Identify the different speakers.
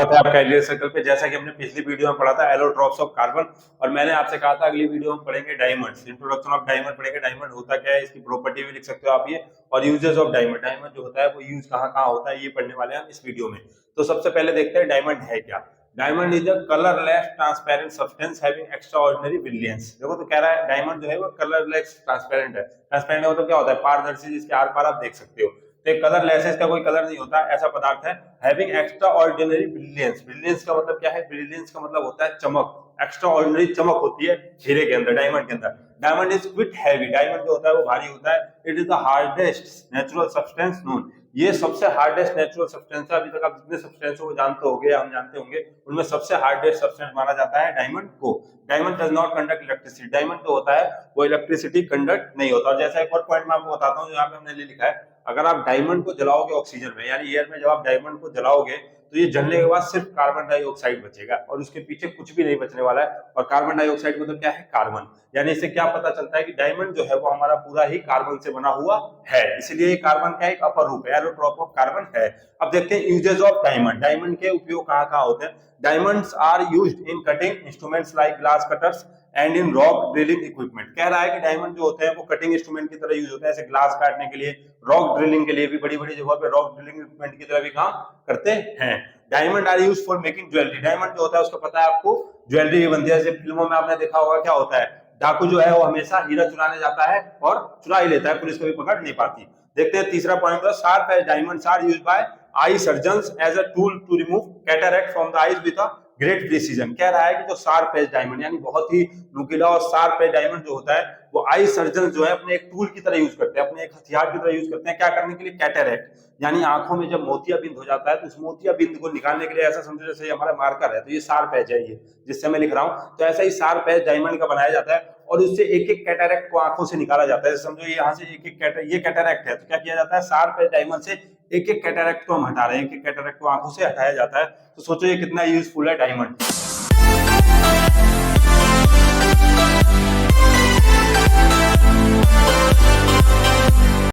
Speaker 1: स्वागत है आपका एलियट सर्कल पे। जैसा कि हमने पिछली वीडियो में पढ़ा था एलोट्रॉप्स ऑफ कार्बन, और मैंने आपसे कहा था अगली वीडियो में पढ़ेंगे डायमंड्स। इंट्रोडक्शन ऑफ डायमंड पढ़ेंगे। डायमंड होता क्या है, इसकी प्रॉपर्टी भी लिख सकते हो आप ये, और यूजेस ऑफ डायमंड। डायमंड जो होता है वो यूज कहाँ कहाँ होता है ये पढ़ने वाले हैं हम इस वीडियो में। तो सबसे पहले देखते हैं डायमंड है क्या। Diamond is a colourless transparent substance having extraordinary brilliance. देखो तो कह रहा है डायमंड जो है वो कलरलेस ट्रांसपेरेंट है। ट्रांसपेरेंट है तो क्या होता है, पारदर्शी, जिसके आर पार आप देख सकते हो। तो कलरलेस है, इसका कोई कलर नहीं होता, ऐसा पदार्थ है। Having extra ordinary brilliance. Brilliance का मतलब क्या है, ब्रिलियंस का मतलब होता है चमक। एक्स्ट्रा ऑर्डिनरी चमक होती है हीरे के अंदर, डायमंड के अंदर। Diamond is quit heavy. Diamond जो होता है वो भारी होता है। It is the hardest natural substance known. ये सबसे हार्डेस्ट नेचुरल सब्सटेंस है। अभी तक आप जितने सब्सटेंस को जानते होंगे, हम जानते होंगे, उनमें सबसे हार्डेस्ट सब्सटेंस माना जाता है डायमंड को। Diamond does not conduct electricity. Diamond जो होता है वो इलेक्ट्रिसिटी कंडक्ट नहीं होता। और जैसा एक और पॉइंट मैं आपको बताता हूँ, यहाँ पे हमने लिखा है, अगर आप डायमंड को जलाओगे ऑक्सीजन में, यानी एयर में जब आप डायमंड को जलाओगे तो ये जलने के बाद सिर्फ कार्बन डाइऑक्साइड बचेगा और उसके पीछे कुछ भी नहीं बचने वाला है। और कार्बन डाइऑक्साइड मतलब क्या है, कार्बन। यानी इससे क्या पता चलता है कि डायमंड जो है वो हमारा पूरा ही कार्बन से बना हुआ है, इसलिए कार्बन का एक अपर रूप है, एलोट्रॉप ऑफ कार्बन है। अब देखते हैं यूजेस ऑफ डायमंड। डायमंड के उपयोग कहाँ कहाँ होते हैं। Diamonds are used in cutting instruments like glass cutters and in rock drilling equipment. कह रहा है कि डायमंड जो होते हैं वो कटिंग इंस्ट्रूमेंट की तरह यूज होते हैं, जैसे ग्लास काटने के लिए, रॉक ड्रिलिंग के लिए भी, बड़ी बड़ी जगहों पे रॉक ड्रिलिंग इक्विपमेंट की तरह भी काम करते हैं। Diamond are used for making jewellery. Diamond जो होता है उसको पता है आपको, ज्वेलरी भी बनती है। जैसे फिल्मों में आपने देखा होगा क्या होता है, डाकू जो है वो हमेशा हीरा चुराने जाता है और चुरा ही लेता है, पुलिस कभी पकड़ नहीं पाती। देखते हैं तीसरा point, sharp edge diamonds are used by eye surgeons as a tool to remove cataract from the eyes with a great precision. कह रहा है कि जो शार्प एज डायमंड, यानी बहुत ही नुकीला और शार्प एज डायमंड जो होता है वो आई सर्जन जो है अपने एक टूल की तरह यूज करते हैं, अपने एक हथियार की तरह यूज करते हैं। क्या करने के लिए, कैटरैक्ट, यानी आंखों में जब मोतियाबिंद हो जाता है तो उस मोतियाबिंद को निकालने के लिए, ऐसा समझो जैसे हमारा मार्कर है तो ये शार्प एज है, ये जिससे मैं लिख रहा हूं, तो ऐसा ही शार्प एज डायमंड का बनाया जाता है और उससे एक एक कैटरैक्ट को आंखों से निकाला जाता है। समझो ये यहाँ से एक एक ये कैटरैक्ट है, तो क्या किया जाता है, शार्प एज डायमंड से एक एक कैटरैक्ट को हम हटा रहे हैं, एक एक कैटरैक्ट को आंखों से हटाया जाता है। तो सोचो ये कितना यूजफुल है डायमंड।